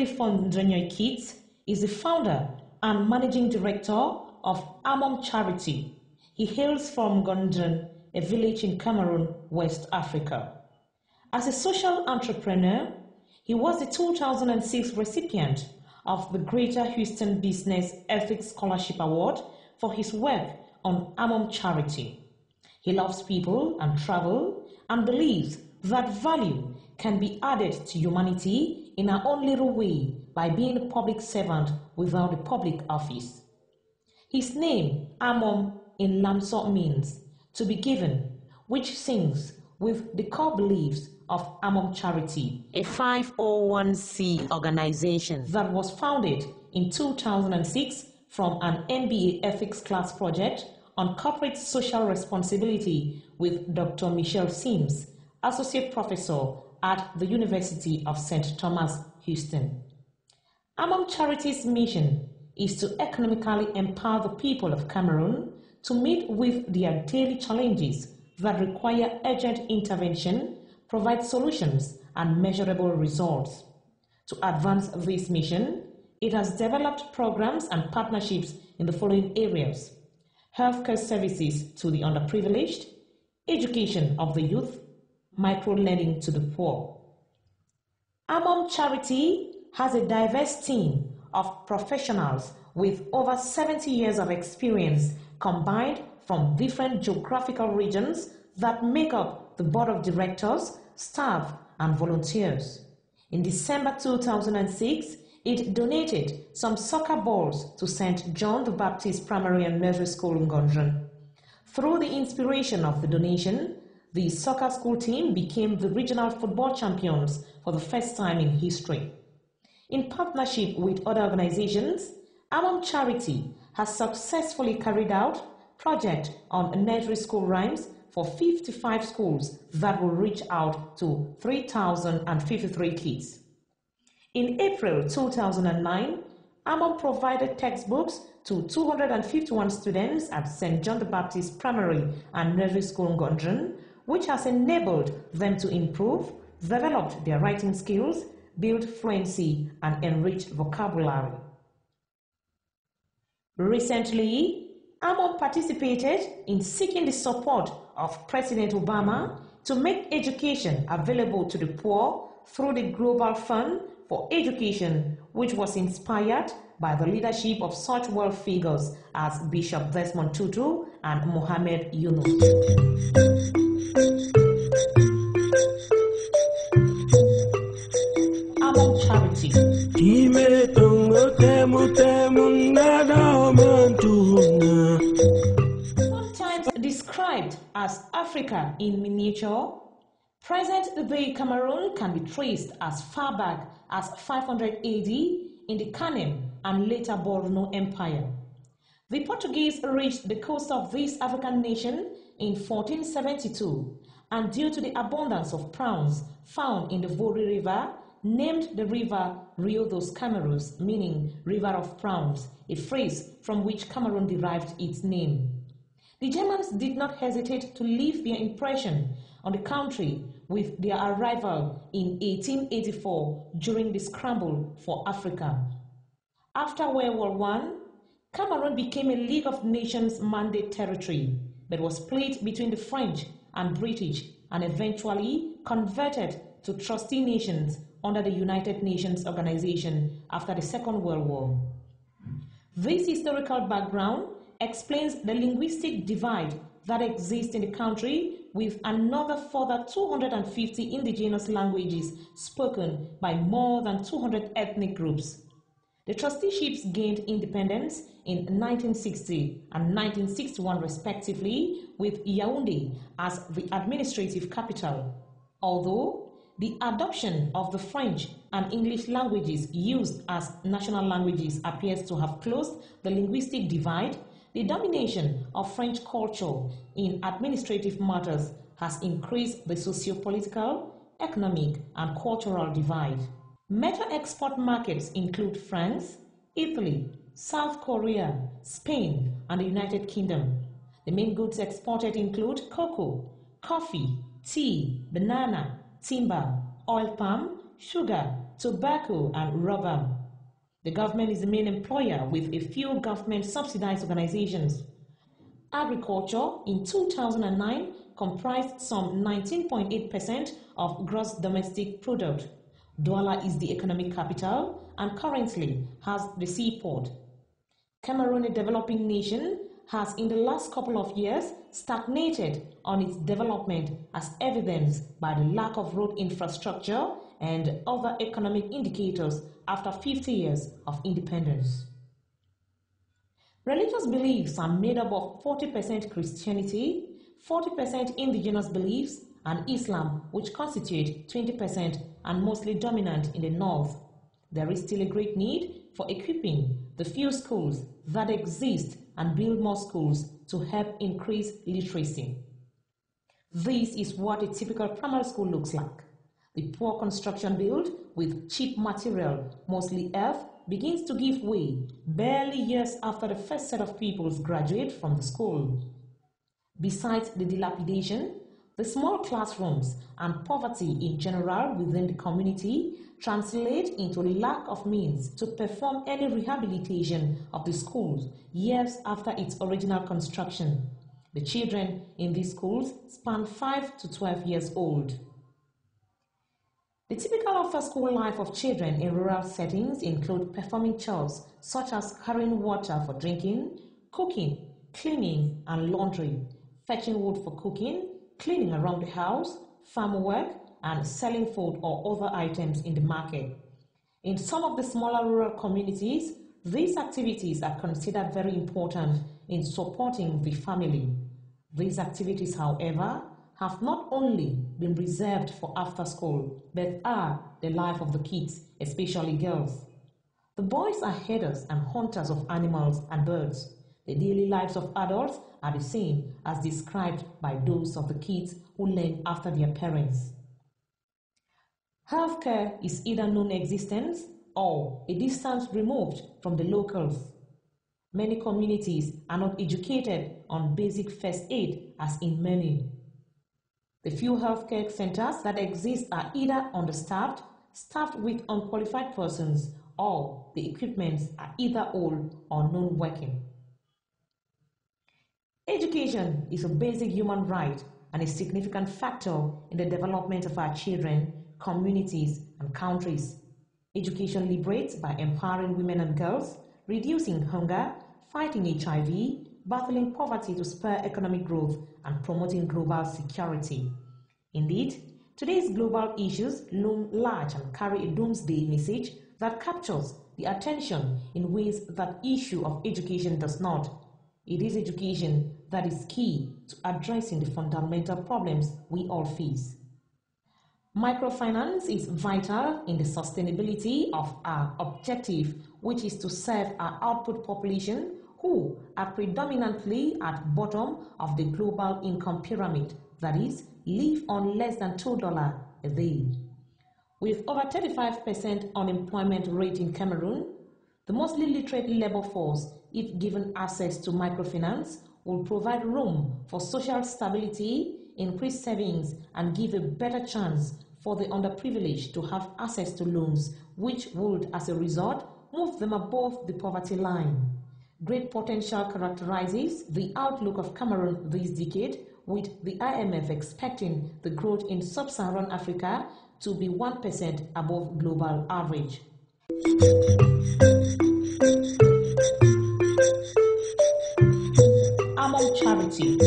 Fondrenyo Kits is the founder and managing director of Amom Charity. He hails from Gondren, a village in Cameroon, West Africa. As a social entrepreneur, he was the 2006 recipient of the Greater Houston Business Ethics Scholarship Award for his work on Amom Charity. He loves people and travel and believes that value can be added to humanity in our own little way by being a public servant without a public office. His name, Amom, in Lamso means to be given, which syncs with the core beliefs of Amom Charity, a 501c organization that was founded in 2006 from an MBA ethics class project on corporate social responsibility with Dr. Michelle Sims, Associate Professor at the University of St. Thomas, Houston. Amom Charity's mission is to economically empower the people of Cameroon to meet with their daily challenges that require urgent intervention, provide solutions, and measurable results. To advance this mission, it has developed programs and partnerships in the following areas: healthcare services to the underprivileged, education of the youth, micro-lending to the poor. Amom Charity has a diverse team of professionals with over 70 years of experience combined from different geographical regions that make up the board of directors, staff, and volunteers. In December 2006, it donated some soccer balls to St. John the Baptist Primary and Nursery School in Gondren. Through the inspiration of the donation, the soccer school team became the regional football champions for the first time in history. In partnership with other organizations, Amom Charity has successfully carried out projects on nursery school rhymes for 55 schools that will reach out to 3,053 kids. In April 2009, Amom provided textbooks to 251 students at St. John the Baptist Primary and Nursery School in Gondren, which has enabled them to improve, develop their writing skills, build fluency, and enrich vocabulary. Recently, Amom participated in seeking the support of President Obama to make education available to the poor through the Global Fund for Education, which was inspired by the leadership of such world figures as Bishop Desmond Tutu and Mohammed Yunus. Amom Charity. Sometimes described as Africa in miniature, present-day Cameroon can be traced as far back as 500 AD in the Kanem and later Borno Empire. The Portuguese reached the coast of this African nation in 1472, and due to the abundance of prawns found in the Vori River, named the river Rio dos Cameros, meaning river of prawns, a phrase from which Cameroon derived its name. The Germans did not hesitate to leave their impression on the country with their arrival in 1884 during the scramble for Africa. After World War I, Cameroon became a League of Nations mandate territory, but was split between the French and British and eventually converted to trustee nations under the United Nations Organization after the Second World War. This historical background explains the linguistic divide that exists in the country, with another further 250 indigenous languages spoken by more than 200 ethnic groups. The trusteeships gained independence in 1960 and 1961 respectively, with Yaoundé as the administrative capital. Although the adoption of the French and English languages used as national languages appears to have closed the linguistic divide, the domination of French culture in administrative matters has increased the socio-political, economic, and cultural divide. Major export markets include France, Italy, South Korea, Spain, and the United Kingdom. The main goods exported include cocoa, coffee, tea, banana, timber, oil palm, sugar, tobacco, and rubber. The government is the main employer with a few government-subsidized organizations. Agriculture in 2009 comprised some 19.8% of gross domestic product. Douala is the economic capital and currently has the seaport. Cameroon, a developing nation, has in the last couple of years stagnated on its development as evidenced by the lack of road infrastructure and other economic indicators after 50 years of independence. Religious beliefs are made up of 40% Christianity, 40% indigenous beliefs, and Islam, which constitute 20% and mostly dominant in the north. There is still a great need for equipping the few schools that exist and build more schools to help increase literacy. This is what a typical primary school looks like. The poor construction built with cheap material, mostly earth, begins to give way barely years after the first set of pupils graduate from the school. Besides the dilapidation, the small classrooms and poverty in general within the community translate into lack of means to perform any rehabilitation of the schools years after its original construction. The children in these schools span 5 to 12 years old. The typical after-school life of children in rural settings include performing chores such as carrying water for drinking, cooking, cleaning, and laundry, fetching wood for cooking, cleaning around the house, farm work, and selling food or other items in the market. In some of the smaller rural communities, these activities are considered very important in supporting the family. These activities, however, have not only been reserved for after school, but are the life of the kids, especially girls. The boys are herders and hunters of animals and birds. The daily lives of adults are the same as described by those of the kids who learn after their parents. Healthcare is either non-existent or a distance removed from the locals. Many communities are not educated on basic first aid as in many. The few healthcare centers that exist are either understaffed, staffed with unqualified persons, or the equipment are either old or non-working. Education is a basic human right and a significant factor in the development of our children, communities, and countries. Education liberates by empowering women and girls, reducing hunger, fighting HIV, battling poverty to spur economic growth, and promoting global security. Indeed, today's global issues loom large and carry a doomsday message that captures the attention in ways that issue of education does not. It is education that is key to addressing the fundamental problems we all face. Microfinance is vital in the sustainability of our objective, which is to serve our output population who are predominantly at bottom of the global income pyramid, that is, live on less than $2 a day. With over 35% unemployment rate in Cameroon, the mostly literate labor force, if given access to microfinance, will provide room for social stability, increase savings, and give a better chance for the underprivileged to have access to loans, which would, as a result, move them above the poverty line. Great potential characterizes the outlook of Cameroon this decade, with the IMF expecting the growth in sub-Saharan Africa to be 1% above global average. Amom Charity.